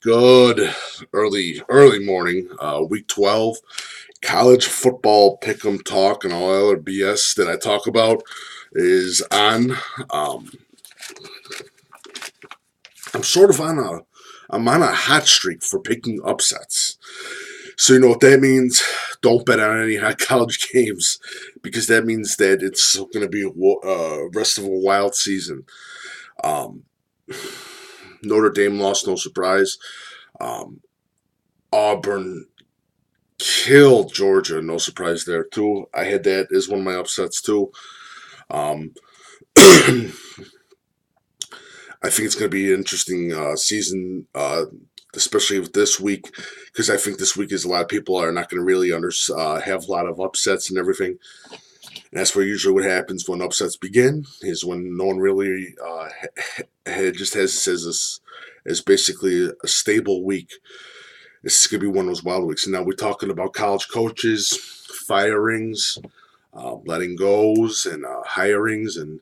Good early morning, week 12, college football pick'em talk and all other BS that I talk about is on. Um, I'm sort of I'm on a hot streak for picking upsets. So you know what that means? Don't bet on any hot college games because that means that it's going to be a rest of a wild season. Um, Notre Dame lost, no surprise. Um, Auburn killed Georgia. No surprise there too. I had that as one of my upsets too. Um, I think it's going to be an interesting season, especially with this week, because I think this week is a lot of people are not going to really have a lot of upsets and everything. And that's where usually what happens when upsets begin is when no one really just says this is basically a stable week. This is going to be one of those wild weeks. And now we're talking about college coaches, firings, letting goes, and hirings, and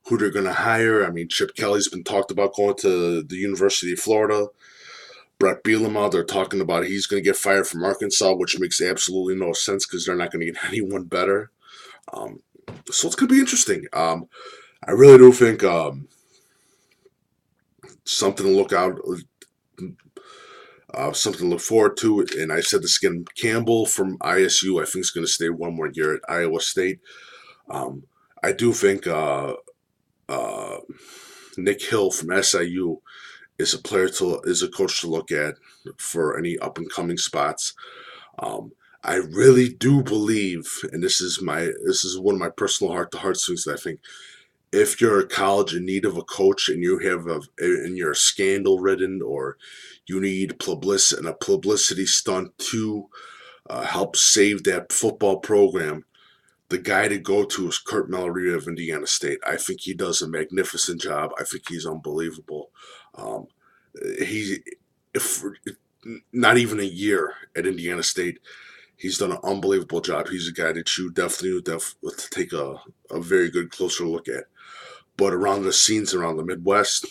who they're going to hire. I mean, Chip Kelly's been talked about going to the University of Florida. Brett Bielema, they're talking about he's going to get fired from Arkansas, which makes absolutely no sense because they're not going to get anyone better. So it's going to be interesting. I really do think something to look out. Something to look forward to. And I said this again, Campbell from ISU, I think is going to stay one more year at Iowa State. I do think uh, Nick Hill from SIU is a coach to look at for any up and coming spots. I really do believe, and this is one of my personal heart to heart things that I think if you're a college in need of a coach and you're scandal ridden or you need a publicity stunt to help save that football program, the guy to go to is Kurt Mallory of Indiana State. I think he does a magnificent job. I think he's unbelievable. Um, he, if not even a year at Indiana State, he's done an unbelievable job. He's a guy that you definitely would take a very good closer look at. But around the scenes around the Midwest,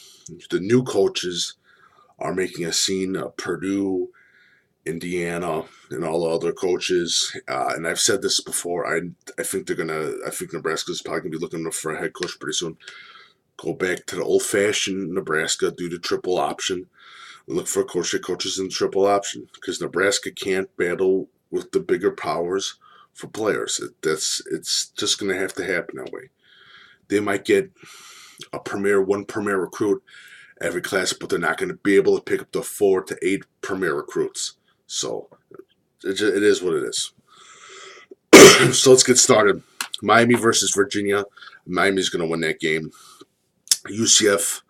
the new coaches are making a scene. Purdue, Indiana, and all the other coaches. And I've said this before. I think I think Nebraska's probably gonna be looking for a head coach pretty soon. Go back to the old-fashioned Nebraska, do the triple option. Look for a coach that coaches in triple option because Nebraska can't battle with the bigger powers for players. It's just gonna have to happen that way. They might get one premier recruit every class, but they're not going to be able to pick up the 4 to 8 premier recruits. So it is what it is. So let's get started. Miami versus Virginia. Miami's going to win that game. UCF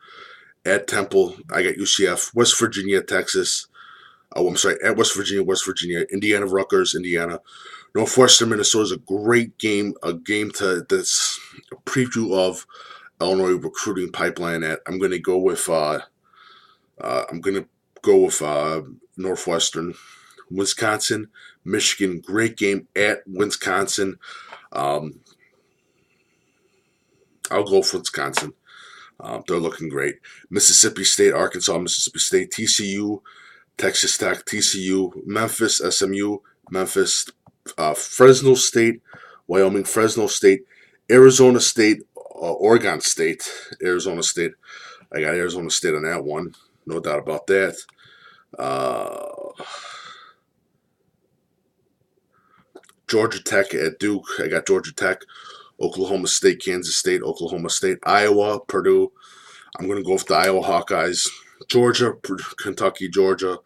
at Temple. I got UCF. West Virginia, Texas. Oh, I'm sorry. At West Virginia. Indiana, Rutgers, Indiana. Northwestern, Minnesota is a great game. A game that's a preview of Illinois recruiting pipeline. I'm going to go with Northwestern. Wisconsin, Michigan, great game at Wisconsin. I'll go for Wisconsin. They're looking great. Mississippi State, Arkansas, Mississippi State, TCU, Texas Tech, TCU, Memphis, SMU, Memphis, Fresno State, Wyoming, Fresno State, Arizona State, Oregon State, Arizona State. I got Arizona State on that one. No doubt about that. Georgia Tech at Duke. I got Georgia Tech. Oklahoma State, Kansas State, Oklahoma State, Iowa, Purdue. I'm going to go with the Iowa Hawkeyes. Georgia, Kentucky, Georgia,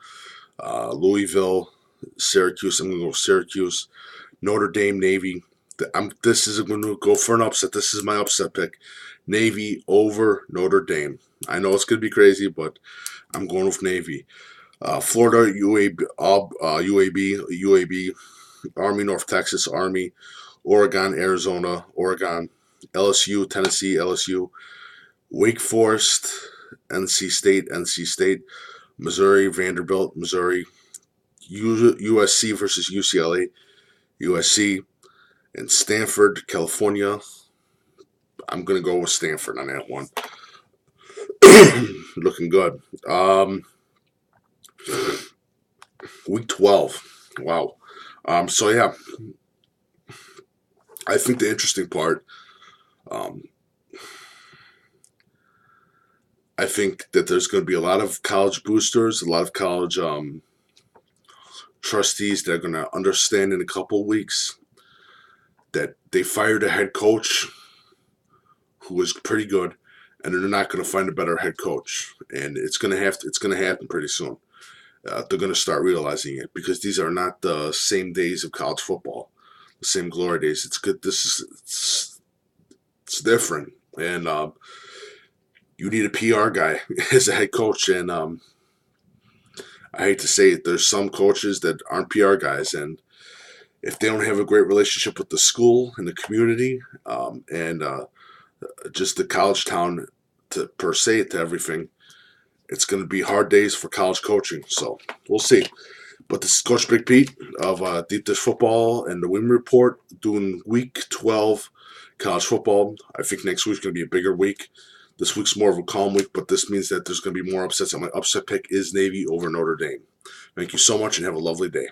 Louisville, Syracuse. I'm going to go with Syracuse. Notre Dame, Navy. This is going to go for an upset. This is my upset pick. Navy over Notre Dame. I know it's going to be crazy, but I'm going with Navy. Florida, UAB, Army, North Texas, Army, Oregon, Arizona, Oregon, LSU, Tennessee, LSU, Wake Forest, NC State, Missouri, Vanderbilt, Missouri, USC versus UCLA, USC, and Stanford, California. I'm going to go with Stanford on that one. Looking good. Week 12. Wow. So yeah, I think the interesting part, um, I think that there's going to be a lot of college boosters, a lot of college trustees that are going to understand in a couple of weeks that they fired a head coach who was pretty good, and they're not going to find a better head coach, and it's going to happen pretty soon. They're going to start realizing it because these are not the same days of college football, the same glory days. It's good. It's different, and you need a PR guy as a head coach, and I hate to say it, there's some coaches that aren't PR guys, and if they don't have a great relationship with the school and the community, and just the college town to per se to everything, it's going to be hard days for college coaching. So we'll see. But this is Coach Big Pete of Deep Dish Football and the WIMI Report doing Week 12 college football. I think next week's going to be a bigger week. This week's more of a calm week, but this means that there's going to be more upsets. And my upset pick is Navy over Notre Dame. Thank you so much and have a lovely day.